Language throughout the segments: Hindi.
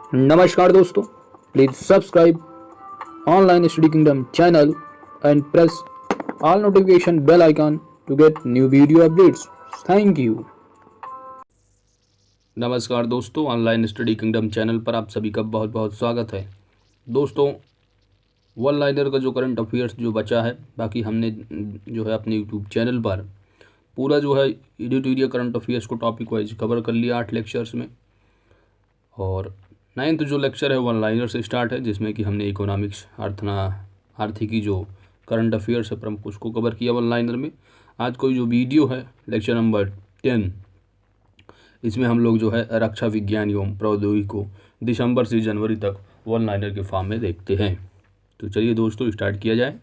नमस्कार दोस्तों, please subscribe online study kingdom channel and press all notification bell icon to get new video updates. Thank you. नमस्कार दोस्तों, ऑनलाइन स्टडी किंगडम चैनल पर आप सभी का बहुत बहुत स्वागत है। दोस्तों, वन लाइनर का जो करंट अफेयर्स जो बचा है, बाकी हमने जो है अपने यूट्यूब चैनल पर पूरा जो है एडिटोरियल करंट अफेयर्स को टॉपिक वाइज कवर कर लिया 8 लेक्चर्स में। और 9th जो लेक्चर है वन लाइनर से स्टार्ट है, जिसमें कि हमने इकोनॉमिक्स आर्थिकी जो करंट अफेयर्स है प्रमुख उसको कवर किया वन लाइनर में। आज कोई जो वीडियो है लेक्चर नंबर 10, इसमें हम लोग जो है रक्षा विज्ञान एवं प्रौद्योगिकी को दिसंबर से जनवरी तक वन लाइनर के फॉर्म में देखते हैं। तो चलिए दोस्तों स्टार्ट किया जाए।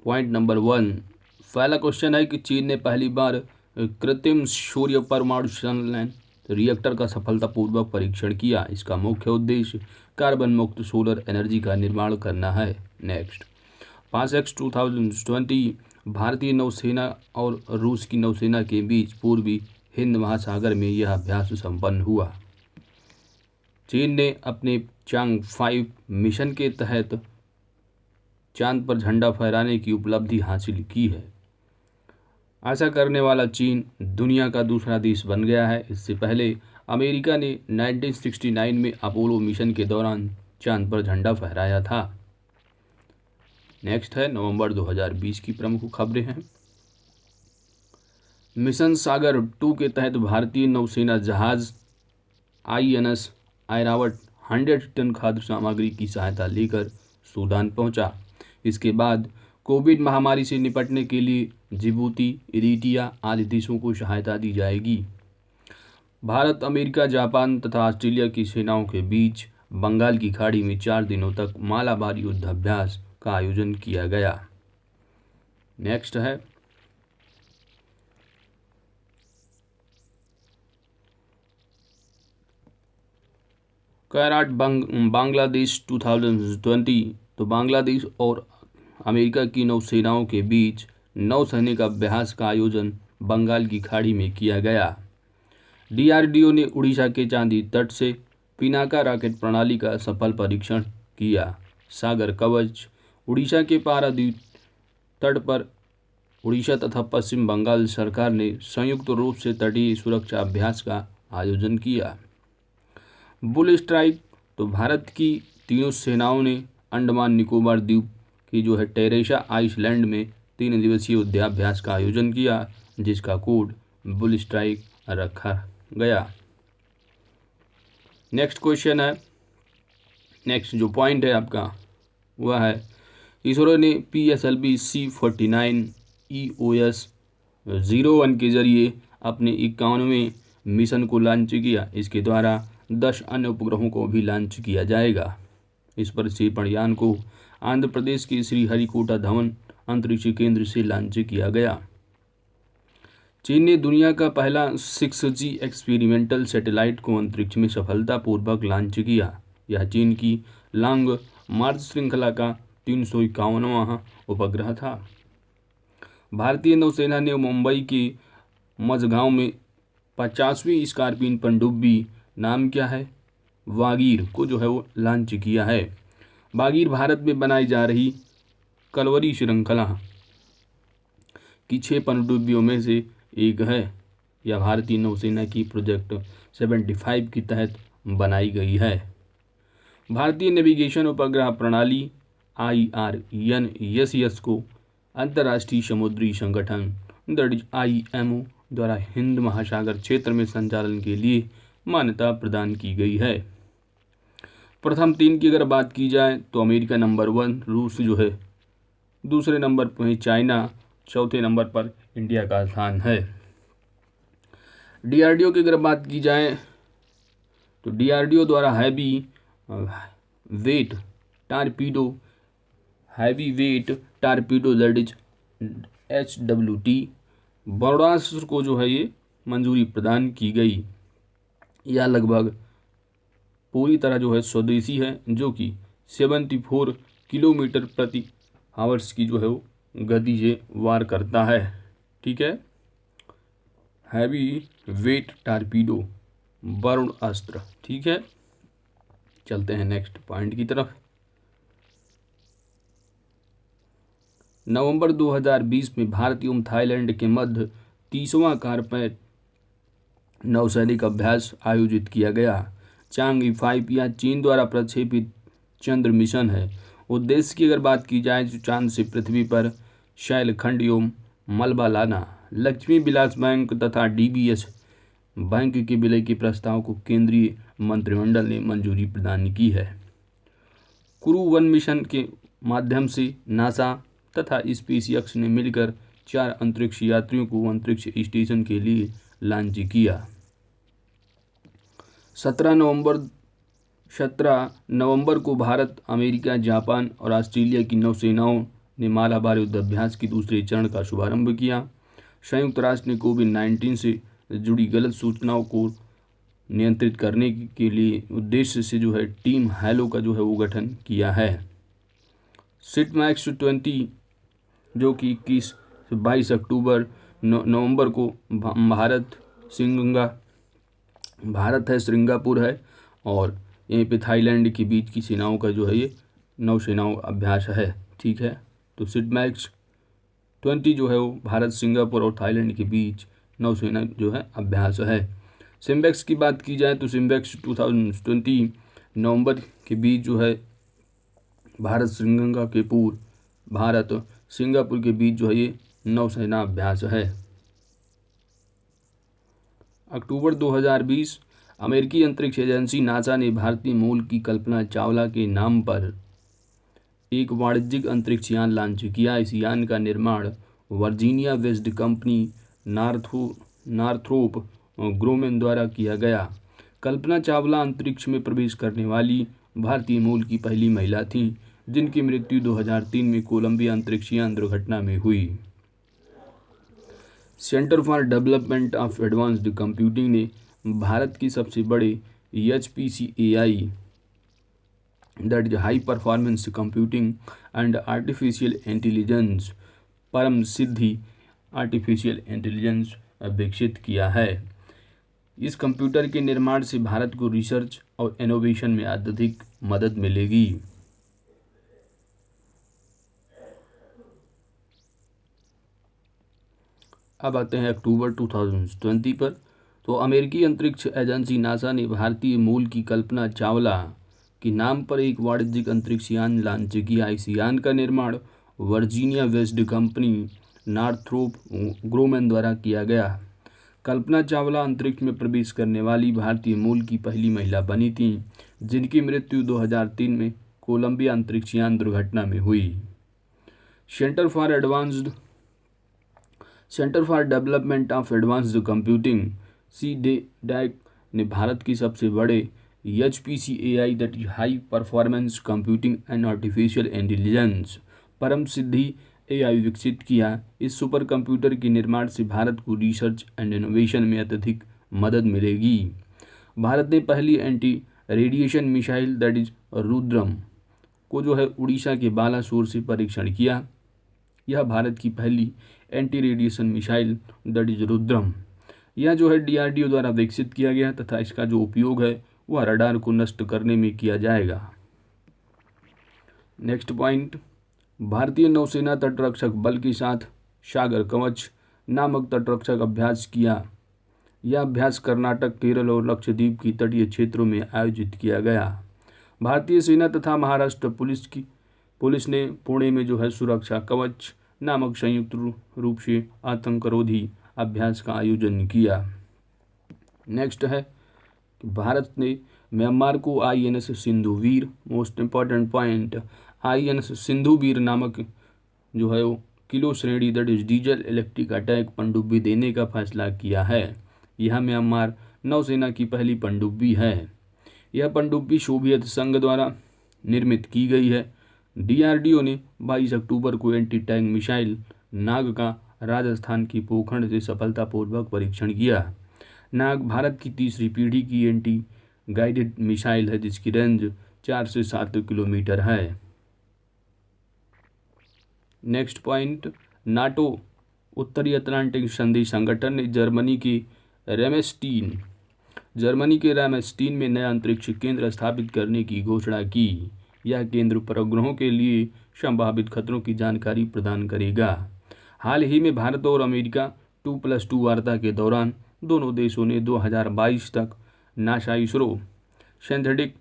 पॉइंट नंबर 1, पहला क्वेश्चन है कि चीन ने पहली बार कृत्रिम सूर्य परमाणु संलयन रिएक्टर का सफलतापूर्वक परीक्षण किया। इसका मुख्य उद्देश्य कार्बन मुक्त सोलर एनर्जी का निर्माण करना है। नेक्स्ट, 5x 2020 भारतीय नौसेना और रूस की नौसेना के बीच पूर्वी हिंद महासागर में यह अभ्यास संपन्न हुआ। चीन ने अपने चांग 5 मिशन के तहत चांद पर झंडा फहराने की उपलब्धि हासिल की है। ऐसा करने वाला चीन दुनिया का दूसरा देश बन गया है। इससे पहले अमेरिका ने 1969 में अपोलो मिशन के दौरान चांद पर झंडा फहराया था। नेक्स्ट है नवंबर 2020 की प्रमुख खबरें हैं। मिशन सागर 2 के तहत भारतीय नौसेना जहाज INS ऐरावत 100 टन खाद्य सामग्री की सहायता लेकर सूडान पहुंचा। इसके बाद कोविड महामारी से निपटने के लिए जिबूती, इरिट्रिया आदि देशों को सहायता दी जाएगी। भारत, अमेरिका, जापान तथा ऑस्ट्रेलिया की सेनाओं के बीच बंगाल की खाड़ी में 4 दिनों तक मालाबार युद्धाभ्यास का आयोजन किया गया। नेक्स्ट है कैराट बांग्लादेश 2020। तो बांग्लादेश और अमेरिका की नौसेनाओं के बीच नौसैनिक अभ्यास का आयोजन बंगाल की खाड़ी में किया गया। DRDO ने उड़ीसा के चांदी तट से पिनाका रॉकेट प्रणाली का सफल परीक्षण किया। सागर कवच, उड़ीसा के पारादीप तट पर उड़ीसा तथा पश्चिम बंगाल सरकार ने संयुक्त रूप से तटीय सुरक्षा अभ्यास का आयोजन किया। बुल स्ट्राइक, तो भारत की तीनों सेनाओं ने अंडमान निकोबार द्वीप की जो है टेरेसा आइसलैंड में 3 दिवसीय युद्धाभ्यास का आयोजन किया, जिसका कोड बुल स्ट्राइक रखा गया। नेक्स्ट क्वेश्चन है, नेक्स्ट जो पॉइंट है आपका वह है इसरो ने PSLV C49 EOS 01 के जरिए अपने 51वें मिशन को लॉन्च किया। इसके द्वारा 10 अन्य उपग्रहों को भी लॉन्च किया जाएगा। इस प्रक्षेपण यान को आंध्र प्रदेश के श्रीहरिकोटा धवन अंतरिक्ष केंद्र से लॉन्च किया गया। चीन ने दुनिया का पहला 6G एक्सपेरिमेंटल सैटेलाइट को अंतरिक्ष में सफलतापूर्वक लॉन्च किया। यह चीन की लॉन्ग मार्च श्रृंखला का 351वां उपग्रह था। भारतीय नौसेना ने मुंबई के मझगांव में 50वीं स्कॉर्पियन पनडुब्बी नाम क्या है वागीर को जो है वो लॉन्च किया है। वागीर भारत में बनाई जा रही कलवरी श्रृंखला की 6 पनडुब्बियों में से एक है। यह भारतीय नौसेना की प्रोजेक्ट 75 के तहत बनाई गई है। भारतीय नेविगेशन उपग्रह प्रणाली IRNSS को अंतर्राष्ट्रीय समुद्री संगठन IMO द्वारा हिंद महासागर क्षेत्र में संचालन के लिए मान्यता प्रदान की गई है। प्रथम 3 की अगर बात की जाए तो अमेरिका नंबर 1, रूस जो है दूसरे नंबर पर है, चाइना चौथे नंबर पर इंडिया का स्थान है। DRDO की अगर बात की जाए तो DRDO द्वारा heavy weight torpedo that is HWT बरौडास्त्र को जो है ये मंजूरी प्रदान की गई। यह लगभग पूरी तरह जो है स्वदेशी है, जो कि 74 किलोमीटर प्रति आवर्स की जो है वो गति से वार करता है। ठीक है, हैवी वेट टारपीडो वरुण अस्त्र। ठीक है, चलते हैं नेक्स्ट पॉइंट की तरफ। नवंबर 2020 में भारत एवं थाईलैंड के मध्य 30वां कारपेट नौसैनिक अभ्यास आयोजित किया गया। चांग-ई 5 यह चीन द्वारा प्रक्षेपित चंद्र मिशन है। उद्देश्य की अगर बात की जाए तो चांद से पृथ्वी पर शैलखंड एवं मलबा लाना। लक्ष्मी विलास बैंक तथा डीबीएस बैंक के विलय के प्रस्ताव को केंद्रीय मंत्रिमंडल ने मंजूरी प्रदान की है। क्रू वन मिशन के माध्यम से नासा तथा स्पेसएक्स ने मिलकर 4 अंतरिक्ष यात्रियों को अंतरिक्ष स्टेशन के लिए लॉन्च किया। 17 नवंबर को भारत, अमेरिका, जापान और ऑस्ट्रेलिया की नौसेनाओं ने मालाबार युद्ध अभ्यास के दूसरे चरण का शुभारंभ किया। संयुक्त राष्ट्र ने कोविड-19 से जुड़ी गलत सूचनाओं को नियंत्रित करने के लिए उद्देश्य से जो है टीम हैलो का जो है वो गठन किया है। सिटमैक्स 20 जो कि 21 से 22 अक्टूबर नवंबर को भारत है, सिंगापुर है और यहीं पे थाईलैंड के बीच की सेनाओं का जो है ये नौसेनाओं अभ्यास है। ठीक है, तो सिटमैक्स 20 जो है वो भारत, सिंगापुर और थाईलैंड के बीच नौसेना जो है अभ्यास है। सिम्बेक्स की बात की जाए तो सिम्बेक्स 2020 नवंबर के बीच जो है भारत सिंगापुर के बीच जो है ये नौसेना अभ्यास है। अक्टूबर 2020 अमेरिकी अंतरिक्ष एजेंसी नासा ने भारतीय मूल की कल्पना चावला के नाम पर एक वाणिज्यिक अंतरिक्ष यान लॉन्च किया। इस यान का निर्माण वर्जीनिया बेस्ड कंपनी नॉर्थरोप ग्रोमेन द्वारा किया गया। कल्पना चावला अंतरिक्ष में प्रवेश करने वाली भारतीय मूल की पहली महिला थीं, जिनकी मृत्यु 2003 में कोलंबिया अंतरिक्ष यान दुर्घटना में हुई। Centre for development of advanced computing ने भारत की सबसे बड़े HPC-AI that is high performance computing and artificial intelligence परम सिद्धि आर्टिफिशियल इंटेलिजेंस विकसित किया है। इस कंप्यूटर के निर्माण से भारत को रिसर्च और इनोवेशन में अत्यधिक मदद मिलेगी। अब आते हैं अक्टूबर 2020 पर। तो अमेरिकी अंतरिक्ष एजेंसी नासा ने भारतीय मूल की कल्पना चावला के नाम पर एक वाणिज्यिक अंतरिक्ष यान लॉन्च किया। इस यान का निर्माण वर्जीनिया बेस्ड कंपनी नॉर्थरोप ग्रोमेन द्वारा किया गया। कल्पना चावला अंतरिक्ष में प्रवेश करने वाली भारतीय मूल की पहली महिला बनी थीं, जिनकी मृत्यु 2003 में कोलंबिया अंतरिक्ष यान दुर्घटना में हुई। Centre for development of advanced computing CDAC ने भारत की सबसे बड़े HPC-AI that is high performance computing and artificial intelligence परम सिद्धि AI विकसित किया। इस सुपर कंप्यूटर के निर्माण से भारत को रिसर्च एंड इनोवेशन में अत्यधिक मदद मिलेगी। भारत ने पहली anti radiation missile that is Rudram को जो है उड़ीसा के बालासोर से परीक्षण किया। यह भारत की पहली anti radiation missile that is Rudram यह जो है DRDO द्वारा विकसित किया गया तथा इसका जो उपयोग है वह रडार को नष्ट करने में किया जाएगा। नेक्स्ट पॉइंट, भारतीय नौसेना तटरक्षक बल के साथ सागर कवच नामक तटरक्षक अभ्यास किया। यह अभ्यास कर्नाटक, केरल और लक्षद्वीप की तटीय क्षेत्रों में आयोजित किया गया। भारतीय सेना तथा महाराष्ट्र पुलिस ने पुणे में जो है सुरक्षा कवच नामक संयुक्त रूप से आतंकरोधी अभ्यास का आयोजन किया। नेक्स्ट है कि भारत ने म्यांमार को INS Sindhuvir, most important point, INS Sindhuvir नामक जो है वो किलो श्रेणी that is diesel electric attack पनडुब्बी देने का फैसला किया है। यह म्यांमार नौसेना की पहली पनडुब्बी है। यह पनडुब्बी सोवियत संघ द्वारा निर्मित की गई है। DRDO ने 22 अक्टूबर को एंटी टैंक मिसाइल नाग का राजस्थान की पोखरण से सफलतापूर्वक परीक्षण किया। नाग भारत की तीसरी पीढ़ी की एंटी गाइडेड मिसाइल है, जिसकी रेंज 4 से 7 किलोमीटर है। नेक्स्ट पॉइंट, नाटो उत्तरी अटलांटिक संधि संगठन ने जर्मनी के रैमस्टीन में नया अंतरिक्ष केंद्र स्थापित करने की घोषणा की। यह केंद्र उपग्रहों के लिए संभावित खतरों की जानकारी प्रदान करेगा। हाल ही में भारत और अमेरिका 2+2 वार्ता के दौरान दोनों देशों ने 2022 तक NASA ISRO synthetic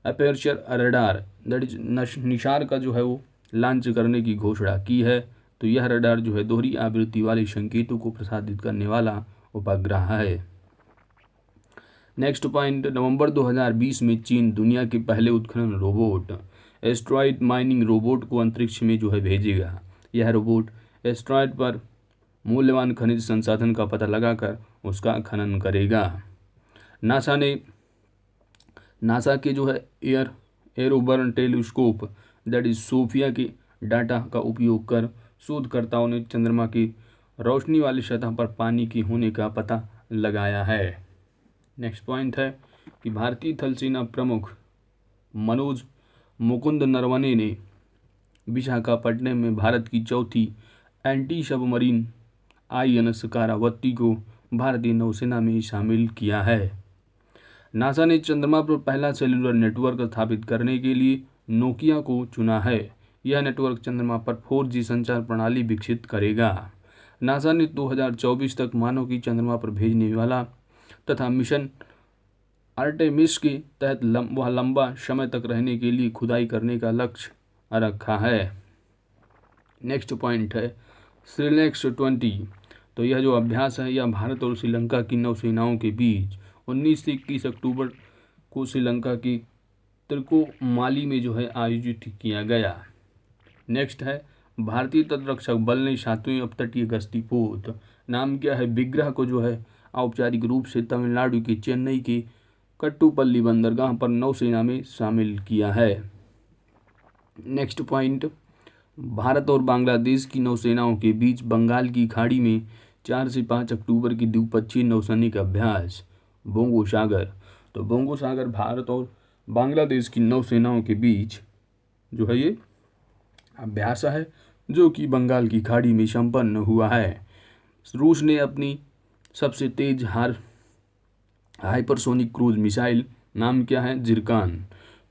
aperture radar that is NISAR का जो है वो लॉन्च करने की घोषणा की है। तो यह रडार जो है दोहरी आवृत्ति वाले संकेतों को प्रसारित करने वाला उपग्रह है। नेक्स्ट पॉइंट, नवंबर 2020 में चीन दुनिया के पहले उत्खनन रोबोट एस्ट्रॉयड माइनिंग रोबोट को अंतरिक्ष में जो है भेजेगा। यह रोबोट एस्ट्रॉयड पर मूल्यवान खनिज संसाधन का पता लगाकर उसका खनन करेगा। नासा के जो है एरोबर्न टेलीस्कोप दैट इज सोफिया के डाटा का उपयोग कर शोधकर्ताओं ने चंद्रमा की रोशनी वाली सतह पर पानी के होने का पता लगाया है। नेक्स्ट पॉइंट है कि भारतीय थल सेना प्रमुख मनोज मुकुंद नरवणे ने विशाखापट्टनम में भारत की चौथी एंटी सबमरीन INS कारावती को भारतीय नौसेना में शामिल किया है। नासा ने चंद्रमा पर पहला सेलुलर नेटवर्क स्थापित करने के लिए नोकिया को चुना है। यह नेटवर्क चंद्रमा पर 4G संचार प्रणाली विकसित करेगा। नासा ने 2024 तक मानव की चंद्रमा पर भेजने वाला तथा मिशन आर्टेमिस के तहत वह लंबा समय तक रहने के लिए खुदाई करने का लक्ष्य रखा है। नेक्स्ट पॉइंट है श्रीलेक्स 20। तो यह जो अभ्यास है यह भारत और श्रीलंका की नौसेनाओं के बीच 19 से 21 अक्टूबर को श्रीलंका की त्रिकोमाली में जो है आयोजित किया गया। नेक्स्ट है भारतीय तटरक्षक बल ने 7वीं अपतटीय गश्ती पोत नाम क्या है विग्रह को जो है औपचारिक रूप से तमिलनाडु के चेन्नई के कट्टुपल्ली बंदरगाह पर नौसेना में शामिल किया है। नेक्स्ट पॉइंट, भारत और बांग्लादेश की नौसेनाओं के बीच बंगाल की खाड़ी में 4 से 5 अक्टूबर की द्विपक्षीय नौसैनिक अभ्यास बोंगो सागर। तो बोंगो सागर भारत और बांग्लादेश की नौसेनाओं के बीच जो है ये अभ्यास है जो कि बंगाल की खाड़ी में संपन्न हुआ है। रूस ने अपनी सबसे तेज हाइपरसोनिक क्रूज मिसाइल नाम क्या है जिरकान।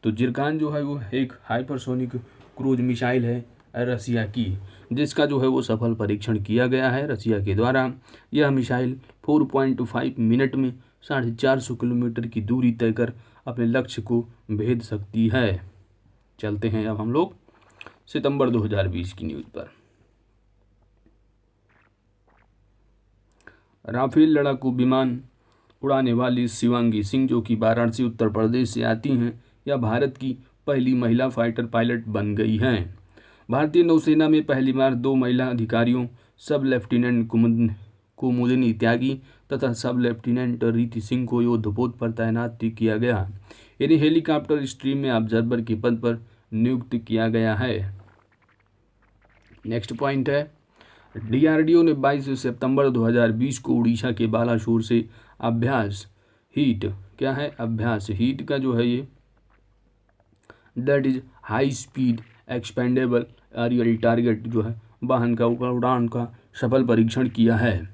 तो जिरकान जो है वो एक हाइपरसोनिक क्रूज मिसाइल है रसिया की, जिसका जो है वो सफल परीक्षण किया गया है रसिया के द्वारा। यह मिसाइल 4.5 मिनट में 450 किलोमीटर की दूरी तय कर अपने लक्ष्य को भेद सकती है। चलते हैं अब हम लोग सितंबर 2020 की न्यूज़ पर। राफेल लड़ाकू विमान उड़ाने वाली शिवांगी सिंह जो कि वाराणसी उत्तर प्रदेश से आती हैं, यह भारत की पहली महिला फाइटर पायलट बन गई हैं। भारतीय नौसेना में पहली बार 2 महिला अधिकारियों सब लेफ्टिनेंट कुमुदिनी त्यागी तथा सब लेफ्टिनेंट रीति सिंह को युद्धपोत पर तैनात किया गया। इन्हें हेलीकॉप्टर स्ट्रीम में ऑब्जर्वर के पद पर नियुक्त किया गया है। नेक्स्ट पॉइंट है DRDO ने 22 सितंबर 2020 को उड़ीसा के बालासोर से अभ्यास हीट का जो है ये that is high speed expendable aerial target जो है वाहन का उड़ान का सफल परीक्षण किया है।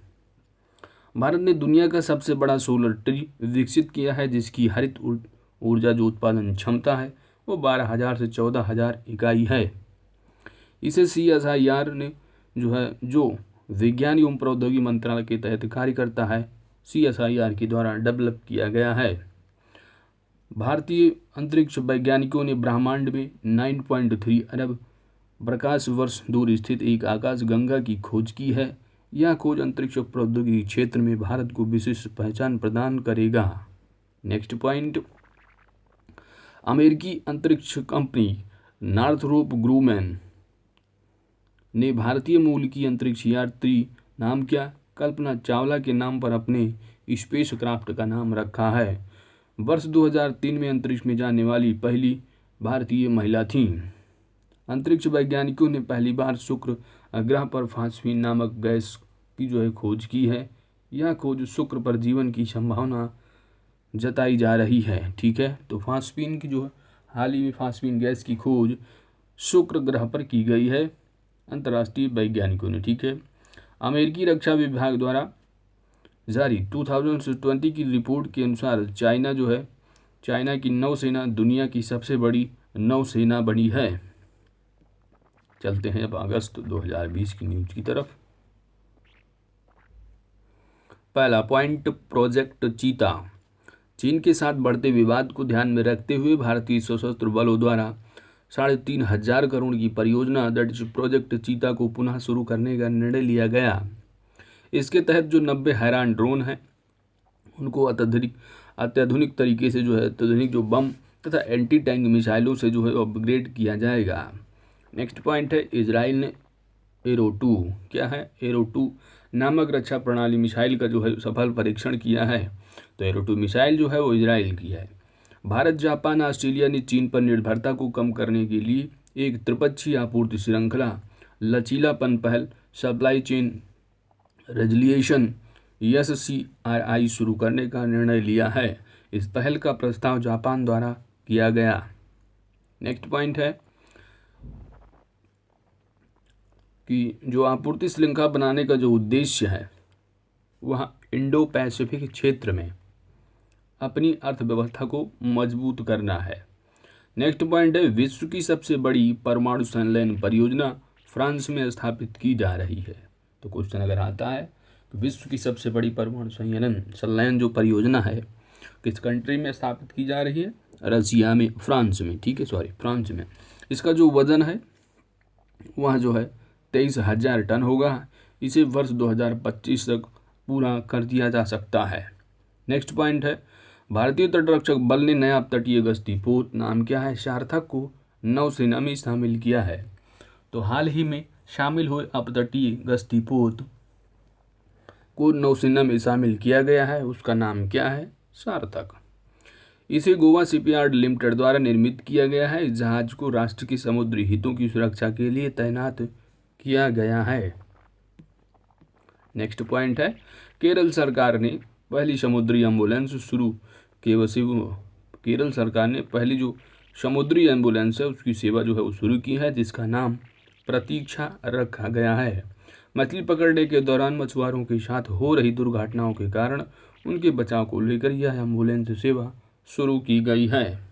भारत ने दुनिया का सबसे बड़ा सोलर ट्री विकसित किया है जिसकी हरित ऊर्जा जो उत्पादन क्षमता है वो 12,000 से 14,000 इकाई है। इसे CSIR ने जो विज्ञान एवं प्रौद्योगिकी मंत्रालय के तहत कार्य करता है CSIR के द्वारा डेवलप किया गया है। भारतीय अंतरिक्ष वैज्ञानिकों ने ब्रह्मांड में 9.3 अरब प्रकाश वर्ष दूर स्थित एक आकाश गंगा की खोज की है। यह खोज अंतरिक्ष प्रौद्योगिकी क्षेत्र में भारत को विशिष्ट पहचान प्रदान करेगा। नेक्स्ट पॉइंट, अमेरिकी अंतरिक्ष कंपनी नॉर्थरोप ग्रूमैन ने भारतीय मूल की अंतरिक्ष यात्री नाम क्या कल्पना चावला के नाम पर अपने स्पेस क्राफ्ट का नाम रखा है। वर्ष 2003 में अंतरिक्ष में जाने वाली पहली भारतीय महिला थीं। अंतरिक्ष वैज्ञानिकों ने पहली बार शुक्र ग्रह पर फास्फीन नामक गैस की जो है खोज की है। यह खोज शुक्र पर जीवन की संभावना जताई जा रही है। ठीक है, तो फास्फीन की जो है हाल ही में फास्फीन गैस की खोज शुक्र ग्रह पर की गई है अंतर्राष्ट्रीय वैज्ञानिकों ने। ठीक है, अमेरिकी रक्षा विभाग द्वारा जारी 2020 की रिपोर्ट के अनुसार चाइना की नौसेना दुनिया की सबसे बड़ी नौसेना बनी है। चलते हैं अब अगस्त 2020 की न्यूज की तरफ। पहला पॉइंट, प्रोजेक्ट चीता। चीन के साथ बढ़ते विवाद को ध्यान में रखते हुए भारतीय सशस्त्र बलों द्वारा 3,500 करोड़ की परियोजना दैट इज प्रोजेक्ट चीता को पुनः शुरू करने का निर्णय लिया गया। इसके तहत जो 90 हैरान ड्रोन हैं उनको अत्याधुनिक तरीके से अत्याधुनिक बम तथा एंटी टैंक मिसाइलों से अपग्रेड किया जाएगा। नेक्स्ट पॉइंट है, इजराइल ने एरो 2 क्या है, एरो 2 नामक रक्षा प्रणाली मिसाइल का सफल परीक्षण किया है। तो एरो 2 मिसाइल वो इजराइल की है। भारत, जापान, ऑस्ट्रेलिया ने चीन पर निर्भरता को कम करने के लिए एक त्रिपक्षीय आपूर्ति श्रृंखला लचीलापन पहल सप्लाई चेन रेजिलिएशन SCRI शुरू करने का निर्णय लिया है। इस पहल का प्रस्ताव जापान द्वारा किया गया। नेक्स्ट पॉइंट है कि जो आपूर्ति श्रृंखला बनाने का जो उद्देश्य है वह इंडो पैसिफिक क्षेत्र में अपनी अर्थव्यवस्था को मजबूत करना है। नेक्स्ट पॉइंट है, विश्व की सबसे बड़ी परमाणु संलयन परियोजना फ्रांस में स्थापित की जा रही है। तो क्वेश्चन अगर आता है तो विश्व की सबसे बड़ी परमाणु संलयन जो परियोजना है किस कंट्री में स्थापित की जा रही है? रसिया में, फ्रांस में, ठीक है, फ्रांस में। इसका जो वजन है वह 23,000 टन होगा। इसे वर्ष 2025 तक पूरा कर दिया जा सकता है। नेक्स्ट पॉइंट है, भारतीय तटरक्षक बल ने नया तटीय गश्ती पोत, नाम क्या है, सार्थक, को नौसेना में शामिल किया है। तो हाल ही में शामिल हुए अपतटीय गश्ती पोत को नौसेना में शामिल किया गया है। उसका नाम क्या है? सार्थक। इसे गोवा शिपयार्ड लिमिटेड द्वारा निर्मित किया गया है। इस जहाज को राष्ट्र के समुद्री हितों की सुरक्षा के लिए तैनात किया गया है। नेक्स्ट पॉइंट है, केरल सरकार ने पहली समुद्री एम्बुलेंस शुरू केरल सरकार ने पहली जो समुद्री एम्बुलेंस है उसकी सेवा वो शुरू की है, जिसका नाम प्रतीक्षा रखा गया है। मछली पकड़ने के दौरान मछुआरों के साथ हो रही दुर्घटनाओं के कारण उनके बचाव को लेकर यह एम्बुलेंस सेवा शुरू की गई है।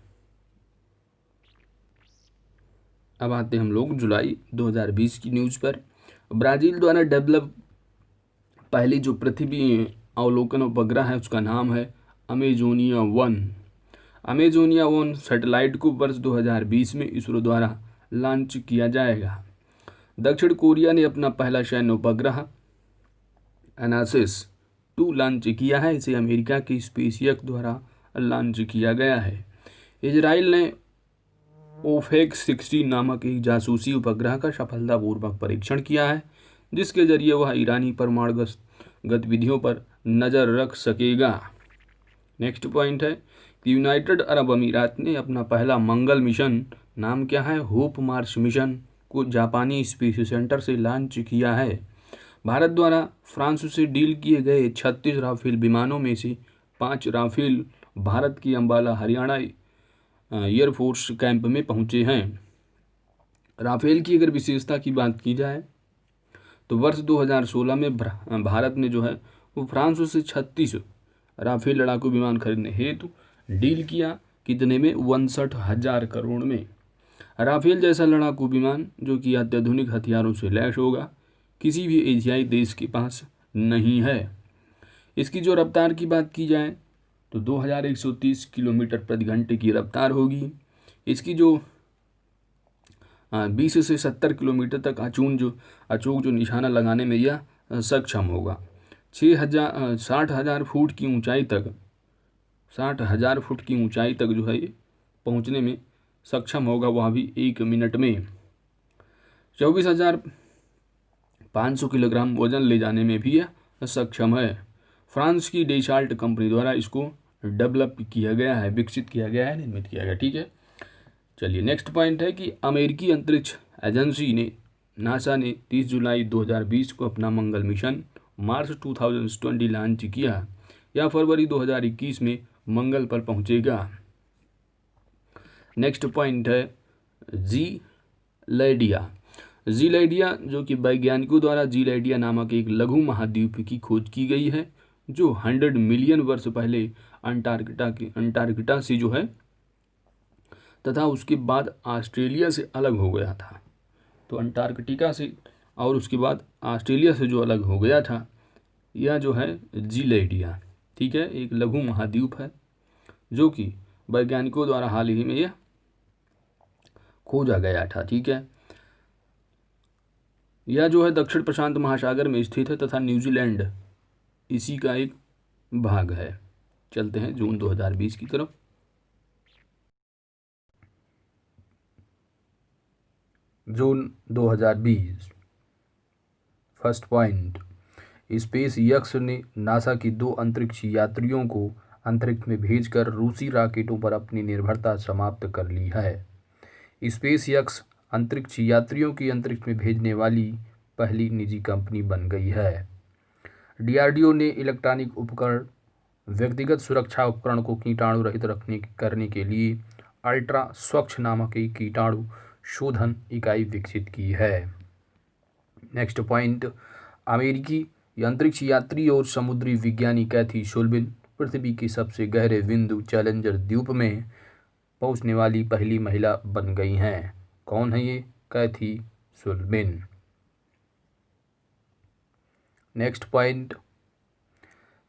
अब आते हम लोग जुलाई 2020 की न्यूज़ पर। ब्राज़ील द्वारा डेवलप पहली जो पृथ्वी अवलोकन उपग्रह है उसका नाम है अमेजोनिया 1। अमेजोनिया 1 सैटेलाइट को वर्ष 2020 में इसरो द्वारा लॉन्च किया जाएगा। दक्षिण कोरिया ने अपना पहला सैन्य उपग्रह एनासिस 2 लॉन्च किया है। इसे अमेरिका के स्पेसएक्स द्वारा लॉन्च किया गया है। इजराइल ने ओफेक 16 नामक एक जासूसी उपग्रह का सफलतापूर्वक परीक्षण किया है, जिसके जरिए वह ईरानी परमाणु गतिविधियों पर नज़र रख सकेगा। नेक्स्ट पॉइंट है, यूनाइटेड अरब अमीरात ने अपना पहला मंगल मिशन, नाम क्या है, होप मार्स मिशन, को जापानी स्पेस सेंटर से लॉन्च किया है। भारत द्वारा फ्रांस से डील किए गए 36 राफेल विमानों में से 5 राफेल भारत की अंबाला हरियाणा एयरफोर्स कैंप में पहुंचे हैं। राफेल की अगर विशेषता की बात की जाए तो वर्ष 2016 में भारत ने वो फ्रांस से 36 राफेल लड़ाकू विमान खरीदने हेतु डील किया। कितने में? 59,000 करोड़ में। राफेल जैसा लड़ाकू विमान जो कि अत्याधुनिक हथियारों से लैस होगा किसी भी एशियाई देश के पास नहीं है। इसकी जो रफ्तार की बात की जाए तो 2130 किलोमीटर प्रति घंटे की रफ्तार होगी। इसकी जो 20 से 70 किलोमीटर तक अचूक जो निशाना लगाने में यह सक्षम होगा। 60,000 फुट की ऊंचाई तक 60,000 फुट की ऊंचाई तक ये पहुंचने में सक्षम होगा, वह भी 1 मिनट में। 24,500 किलोग्राम वजन ले जाने में भी यह सक्षम है। फ्रांस की डेसाल्ट कंपनी द्वारा इसको डेवलप किया गया है, विकसित किया गया है, निर्मित किया गया। ठीक है, चलिए नेक्स्ट पॉइंट है कि अमेरिकी अंतरिक्ष एजेंसी नासा ने 30 जुलाई 2020 को अपना मंगल मिशन मार्स 2020 लॉन्च किया। यह फरवरी 2021 में मंगल पर पहुंचेगा। नेक्स्ट पॉइंट है जी लैडिया। जीलैंडिया, जो कि वैज्ञानिकों द्वारा जीलैंडिया नामक एक लघु महाद्वीप की खोज की गई है, जो 100 मिलियन वर्ष पहले अंटार्कटिका से जो है तथा उसके बाद ऑस्ट्रेलिया से अलग हो गया था। तो अंटार्कटिका से और उसके बाद ऑस्ट्रेलिया से जो अलग हो गया था, यह जो है जीलैंडिया, ठीक है, एक लघु महाद्वीप है जो कि वैज्ञानिकों द्वारा हाल ही में यह खोजा गया था। ठीक है, यह जो है दक्षिण प्रशांत महासागर में स्थित है तथा न्यूजीलैंड इसी का एक भाग है। चलते हैं जून 2020 की तरफ। जून 2020, फर्स्ट पॉइंट, स्पेस एक्स ने नासा की 2 अंतरिक्ष यात्रियों को अंतरिक्ष में भेजकर रूसी रॉकेटों पर अपनी निर्भरता समाप्त कर ली है। स्पेस एक्स अंतरिक्ष यात्रियों की अंतरिक्ष में भेजने वाली पहली निजी कंपनी बन गई है। डीआरडीओ ने इलेक्ट्रॉनिक उपकरण, व्यक्तिगत सुरक्षा उपकरण को कीटाणु रहित करने के लिए अल्ट्रा स्वच्छ नामक एक कीटाणु शोधन इकाई विकसित की है। नेक्स्ट पॉइंट, अमेरिकी अंतरिक्ष यात्री और समुद्री विज्ञानी कैथी शुल्बिन पृथ्वी के सबसे गहरे बिंदु चैलेंजर द्वीप में पहुंचने वाली पहली महिला बन गई हैं। कौन है ये? कैथी शुल्बिन। नेक्स्ट पॉइंट,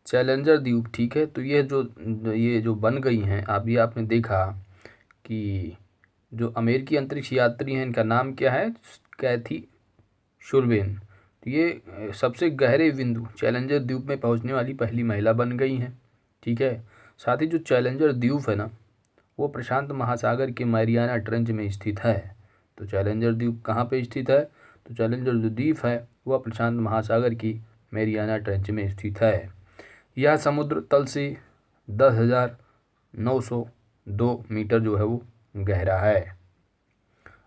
चैलेंजर द्वीप, ठीक है, तो ये जो बन गई हैं, अभी आपने देखा कि जो अमेरिकी अंतरिक्ष यात्री हैं इनका नाम क्या है? कैथी शुल्बिन। तो ये सबसे गहरे बिंदु चैलेंजर द्वीप में पहुंचने वाली पहली महिला बन गई हैं। ठीक है, साथ ही जो चैलेंजर द्वीप है ना, वो प्रशांत महासागर के मैरियाना ट्रेंच में स्थित है। तो चैलेंजर द्वीप कहाँ पे स्थित है? तो चैलेंजर जो द्वीप है वह प्रशांत महासागर की मैरियाना ट्रेंच में स्थित है। यह समुद्र तल से 10,902 मीटर जो है वो गहरा है।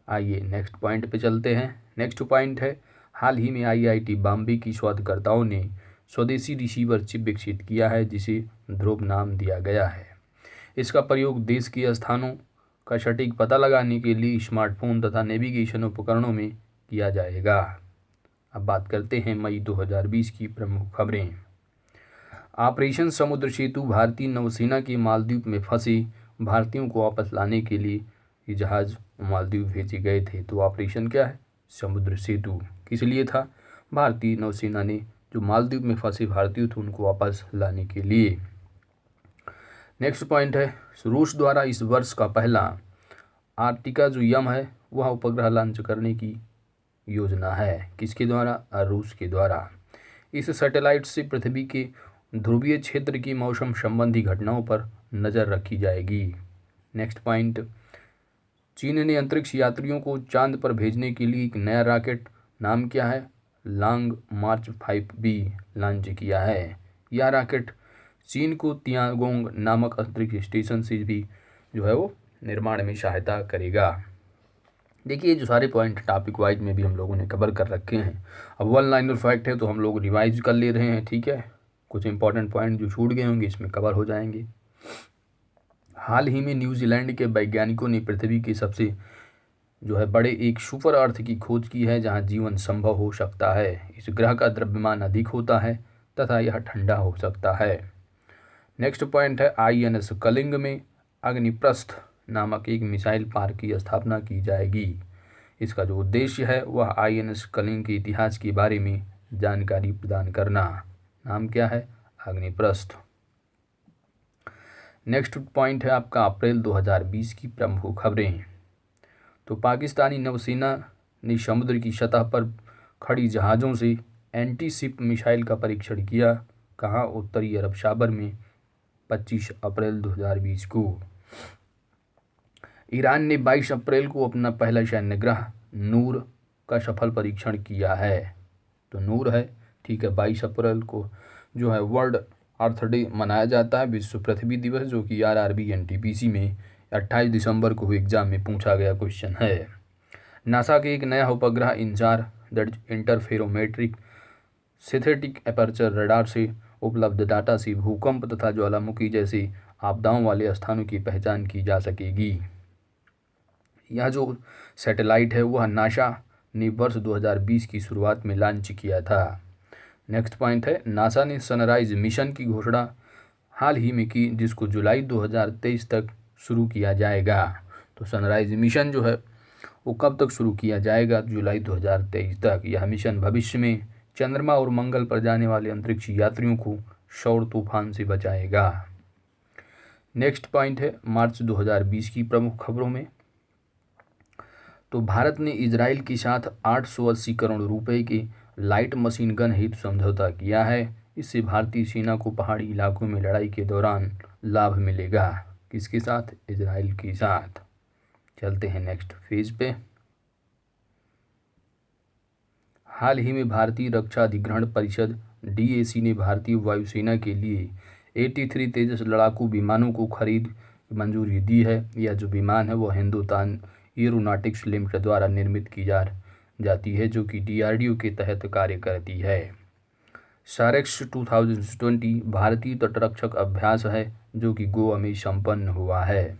आइए नेक्स्ट पॉइंट पे चलते हैं। नेक्स्ट पॉइंट है, हाल ही में आईआईटी बॉम्बे की शोधकर्ताओं ने स्वदेशी रिसीवर चिप विकसित किया है जिसे ध्रुव नाम दिया गया है। इसका प्रयोग देश के स्थानों का सटीक पता लगाने के लिए स्मार्टफोन तथा नेविगेशन उपकरणों में किया जाएगा। अब बात करते हैं मई 2020 की प्रमुख खबरें। ऑपरेशन समुद्र सेतु, भारतीय नौसेना के मालदीव में फंसे भारतीयों को वापस लाने के लिए ये जहाज मालदीव भेजे गए थे। तो ऑपरेशन क्या है? समुद्र सेतु। किस लिए था? भारतीय नौसेना ने जो मालदीव में फंसे भारतीय थे उनको वापस लाने के लिए। नेक्स्ट पॉइंट है, रूस द्वारा इस वर्ष का पहला आर्टिका जो यम है वह उपग्रह लॉन्च करने की योजना है। किसके द्वारा? रूस के द्वारा। इस सैटेलाइट से पृथ्वी के ध्रुवीय क्षेत्र की मौसम संबंधी घटनाओं पर नज़र रखी जाएगी। नेक्स्ट पॉइंट, चीन ने अंतरिक्ष यात्रियों को चांद पर भेजने के लिए एक नया रॉकेट, नाम क्या है? लॉन्ग मार्च 5B लॉन्च किया है। यह रॉकेट चीन को तियानगोंग नामक अंतरिक्ष स्टेशन से भी जो है वो निर्माण में सहायता करेगा। देखिए, जो सारे पॉइंट टॉपिक वाइज में भी हम लोगों ने कवर कर रखे हैं। अब वन लाइनर फैक्ट है तो हम लोग रिवाइज कर ले रहे हैं। ठीक है, कुछ इंपॉर्टेंट पॉइंट जो छूट गए होंगे इसमें कवर हो जाएंगे। हाल ही में न्यूजीलैंड के वैज्ञानिकों ने पृथ्वी के सबसे जो है बड़े एक सुपर अर्थ की खोज की है जहां जीवन संभव हो सकता है। इस ग्रह का द्रव्यमान अधिक होता है तथा यह ठंडा हो सकता है। नेक्स्ट पॉइंट है, INS कलिंग में अग्निप्रस्थ नामक एक मिसाइल पार्क की स्थापना की जाएगी। इसका जो उद्देश्य है वह INS कलिंग के इतिहास के बारे में जानकारी प्रदान करना। नाम क्या है? अग्निप्रस्थ। नेक्स्ट पॉइंट है आपका अप्रैल 2020 की प्रमुख खबरें। तो पाकिस्तानी नौसेना ने समुद्र की सतह पर खड़ी जहाज़ों से एंटी शिप मिसाइल का परीक्षण किया। कहाँ? उत्तरी अरब सागर में 25 अप्रैल 2020 को। ईरान ने 22 अप्रैल को अपना पहला सैन्य ग्रह नूर का सफल परीक्षण किया है। तो नूर है, ठीक है, 22 अप्रैल को जो है वर्ल्ड अर्थ डे मनाया जाता है, विश्व पृथ्वी दिवस, जो कि RRB NTPC में 28 दिसंबर को एग्जाम में पूछा गया क्वेश्चन है। नासा के एक नया उपग्रह इंसार इंटरफेरोमेट्रिक सिंथेटिक एपर्चर रडार से उपलब्ध डाटा से भूकंप तथा ज्वालामुखी जैसे आपदाओं वाले स्थानों की पहचान की जा सकेगी। यह जो सैटेलाइट है वह नासा ने वर्ष 2020 की शुरुआत में लॉन्च किया था। नेक्स्ट पॉइंट है, नासा ने सनराइज मिशन की घोषणा हाल ही में की, जिसको जुलाई 2023 तक शुरू किया जाएगा। तो सनराइज मिशन जो है वो कब तक शुरू किया जाएगा? जुलाई 2023 तक। यह मिशन भविष्य में चंद्रमा और मंगल पर जाने वाले अंतरिक्ष यात्रियों को सौर तूफान से बचाएगा। नेक्स्ट पॉइंट है, मार्च 2020 की प्रमुख खबरों में, तो भारत ने इजराइल के साथ 880 करोड़ रुपए के लाइट मशीन गन हेतु समझौता किया है। इससे भारतीय सेना को पहाड़ी इलाकों में लड़ाई के दौरान लाभ मिलेगा। किसके साथ? इजराइल के साथ। चलते हैं नेक्स्ट फेज पे। हाल ही में भारतीय रक्षा अधिग्रहण परिषद DAC ने भारतीय वायुसेना के लिए 83 तेजस लड़ाकू विमानों को खरीद की मंजूरी दी है। यह जो विमान है वो हिंदुस्तान एरोनॉटिक्स लिमिटेड द्वारा निर्मित की जाती है, जो कि DRDO के तहत कार्य करती है। सारेक्स 2020 भारतीय तटरक्षक अभ्यास है जो कि गोवा में संपन्न हुआ है।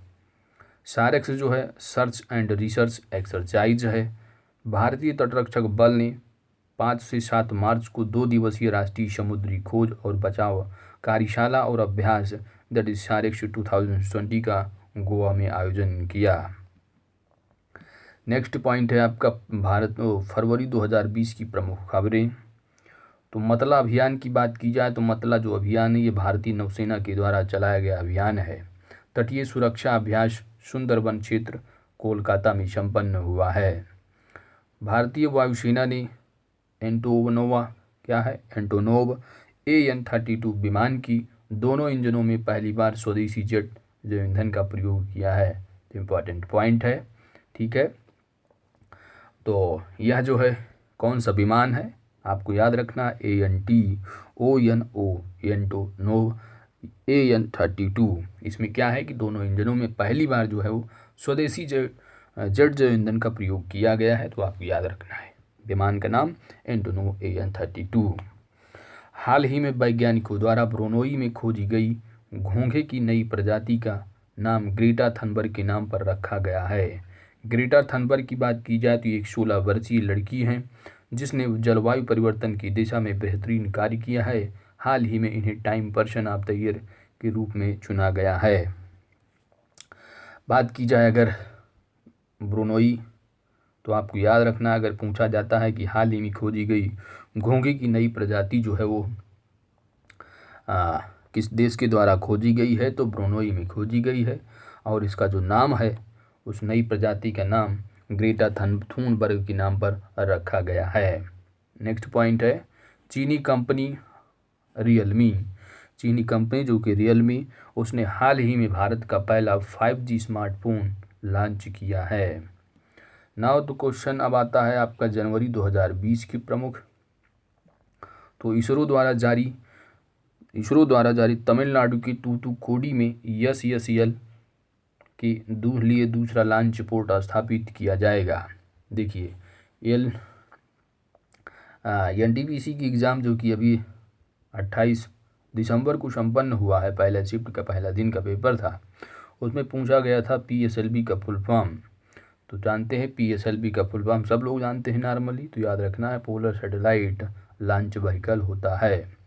सारेक्स जो है सर्च एंड रिसर्च एक्सरसाइज है। भारतीय तटरक्षक बल ने 5 से 7 मार्च को 2 दिवसीय राष्ट्रीय समुद्री खोज और बचाव कार्यशाला और अभ्यास दैट इज सारेक्स 2020 का गोवा में आयोजन किया। नेक्स्ट पॉइंट है आपका फरवरी 2020 की प्रमुख खबरें। तो मतला अभियान की बात की जाए तो मतला जो अभियान है ये भारतीय नौसेना के द्वारा चलाया गया अभियान है। तटीय सुरक्षा अभ्यास सुंदरबन क्षेत्र कोलकाता में संपन्न हुआ है। भारतीय वायुसेना ने एंटोनोव AN-32 विमान की दोनों इंजनों में पहली बार स्वदेशी जेट जो ईंधन का प्रयोग किया है। तो इम्पॉर्टेंट पॉइंट है, ठीक है। तो यह जो है कौन सा विमान है आपको याद रखना, एंटोनोव AN-32। इसमें क्या है कि दोनों इंजनों में पहली बार जो है वो स्वदेशी जेट जो ईंधन का प्रयोग किया गया है। तो आपको याद रखना है विमान का नाम एंटोनोव AN-32। हाल ही में वैज्ञानिकों द्वारा ब्रोनोई में खोजी गई घोंघे की नई प्रजाति का नाम ग्रेटा थनबर्ग के नाम पर रखा गया है। ग्रेटा थनबर्ग की बात की जाए तो एक 16 वर्षीय लड़की हैं जिसने जलवायु परिवर्तन की दिशा में बेहतरीन कार्य किया है। हाल ही में इन्हें time person of the year के रूप में चुना गया है। बात की जाए अगर ब्रोनोई, तो आपको याद रखना अगर पूछा जाता है कि हाल ही में खोजी गई घोंघे की नई प्रजाति जो है वो किस देश के द्वारा खोजी गई है, तो ब्रोनोई में खोजी गई है और इसका जो नाम है उस नई प्रजाति का नाम ग्रेटा थुनबर्ग के नाम पर रखा गया है। नेक्स्ट पॉइंट है, चीनी कंपनी जो कि रियलमी, उसने हाल ही में भारत का पहला 5G स्मार्टफोन लॉन्च किया है। नाउ तो क्वेश्चन अब आता है आपका जनवरी 2020 की प्रमुख। तो इसरो द्वारा जारी तमिलनाडु की तूतुकुड़ी में SSL के लिए दूसरा लॉन्च पोर्ट स्थापित किया जाएगा। देखिए NTPC की एग्ज़ाम जो कि अभी 28 दिसंबर को संपन्न हुआ है, पहला शिफ्ट का पहला दिन का पेपर था, उसमें पूछा गया था PSLV का फुल फॉर्म। तो जानते हैं PSLV का फुल फॉर्म सब लोग जानते हैं नॉर्मली, तो याद रखना है पोलर सैटेलाइट लॉन्च व्हीकल होता है।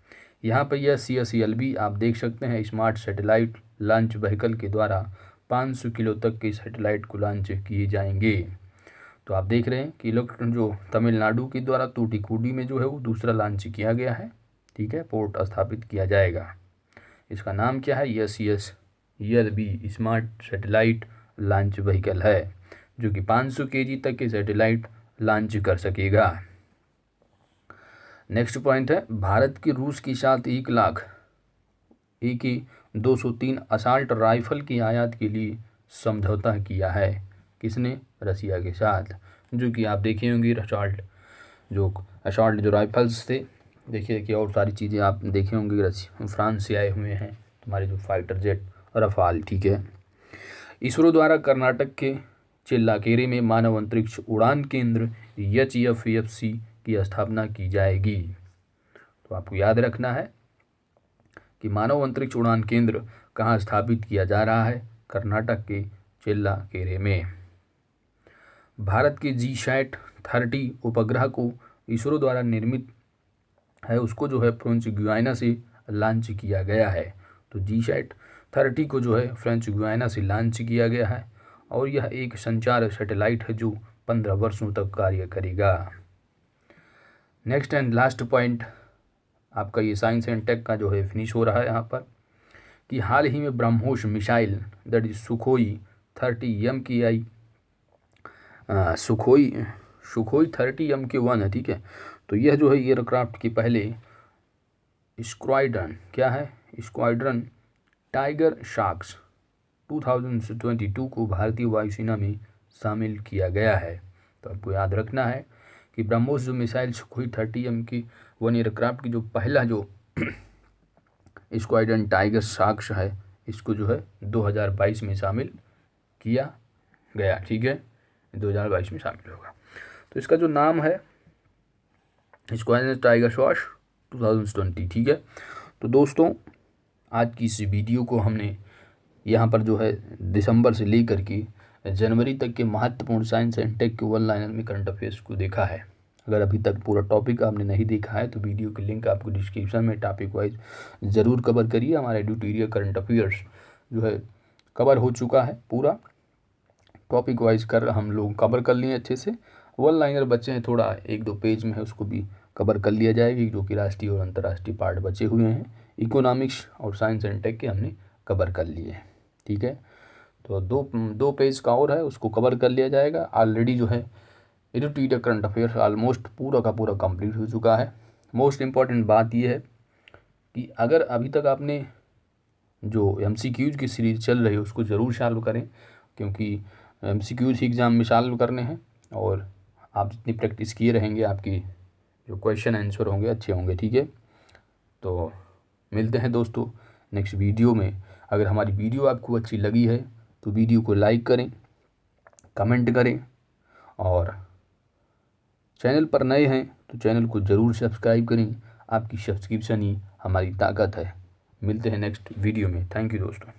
यहाँ पर यह CSLV आप देख सकते हैं स्मार्ट सैटेलाइट लॉन्च व्हीकल के द्वारा 500 किलो तक के सैटेलाइट को लॉन्च किए जाएंगे। तो आप देख रहे हैं कि जो तमिलनाडु के द्वारा तूतुकुड़ी में जो है वो दूसरा लॉन्च किया गया है, ठीक है, पोर्ट स्थापित किया जाएगा। इसका नाम क्या है? SSLV smart satellite launch vehicle है जो कि 500 kg तक के सैटेलाइट लॉन्च कर सकेगा। नेक्स्ट पॉइंट है, भारत की रूस के साथ 1 लाख AK-203 असॉल्ट राइफल की आयात के लिए समझौता किया है। किसने? रसिया के साथ, जो कि आप देखे होंगे असॉल्ट जो राइफल्स थे, देखिए कि और सारी चीज़ें आप देखे होंगे फ्रांस से आए हुए हैं तुम्हारे जो फाइटर जेट रफाल, ठीक है। इसरो द्वारा कर्नाटक के चिल्लाकेरे में मानव अंतरिक्ष उड़ान केंद्र HFC की स्थापना की जाएगी। तो आपको याद रखना है कि मानव अंतरिक्ष उड़ान केंद्र कहाँ स्थापित किया जा रहा है? कर्नाटक के चिल्लाकेरे में। भारत के GSAT 30 उपग्रह को इसरो द्वारा निर्मित है उसको जो है फ्रेंच गुयाना से लॉन्च किया गया है। तो GSAT-30 को जो है फ्रेंच गुयाना से लॉन्च किया गया है और यह एक संचार सैटेलाइट है जो 15 वर्षों तक कार्य करेगा। नेक्स्ट एंड लास्ट पॉइंट आपका ये साइंस एंड टेक का जो है फिनिश हो रहा है यहाँ पर कि हाल ही में BrahMos missile that is Sukhoi 30 MKI Sukhoi 30 MK1 है, ठीक है। तो यह जो है एयरक्राफ्ट के पहले स्क्वाड्रन क्या है, स्क्वाड्रन टाइगर शार्क्स 2022 को भारतीय वायुसेना में शामिल किया गया है। तो आपको याद रखना है कि ब्रह्मोस जो मिसाइल सुखोई 30 MK1 एयरक्राफ्ट की जो पहला जो स्क्वाड्रन टाइगर शार्क्स है इसको जो है 2022 में शामिल किया गया, ठीक है, 2022 में शामिल होगा। तो इसका जो नाम है स्क्वाड्रन टाइगर शार्क्स 2020, ठीक है। तो दोस्तों आज की इस वीडियो को हमने यहाँ पर जो है दिसंबर से लेकर के जनवरी तक के महत्वपूर्ण साइंस एंड टेक के वन लाइनर में करंट अफेयर्स को देखा है। अगर अभी तक पूरा टॉपिक आपने नहीं देखा है तो वीडियो की लिंक आपको डिस्क्रिप्शन में टॉपिक वाइज ज़रूर कवर करिए। हमारा एडिटोरियल करंट अफेयर्स जो है कवर हो चुका है, पूरा टॉपिक वाइज हम लोग कवर कर लिए अच्छे से। वन लाइनर बचे हैं थोड़ा 1-2 पेज में है, उसको भी कवर कर लिया जाएगी, जो कि राष्ट्रीय और अंतर्राष्ट्रीय पार्ट बचे हुए हैं। इकोनॉमिक्स और साइंस एंड टेक के हमने कवर कर लिए हैं, ठीक है। तो दो पेज का और है, उसको कवर कर लिया जाएगा। ऑलरेडी जो है एडिटोरियल करंट अफेयर्स ऑलमोस्ट पूरा का पूरा कंप्लीट हो चुका है। मोस्ट इम्पॉर्टेंट बात यह है कि अगर अभी तक आपने जो MCQs की सीरीज चल रही है उसको ज़रूर सॉल्व करें, क्योंकि MCQs एग्ज़ाम में सॉल्व करने हैं और आप जितनी प्रैक्टिस किए रहेंगे आपकी जो क्वेश्चन आंसर होंगे अच्छे होंगे, ठीक है। तो मिलते हैं दोस्तों नेक्स्ट वीडियो में। अगर हमारी वीडियो आपको अच्छी लगी है तो वीडियो को लाइक करें, कमेंट करें और चैनल पर नए हैं तो चैनल को ज़रूर सब्सक्राइब करें। आपकी सब्सक्रिप्शन ही हमारी ताकत है। मिलते हैं नेक्स्ट वीडियो में। थैंक यू दोस्तों।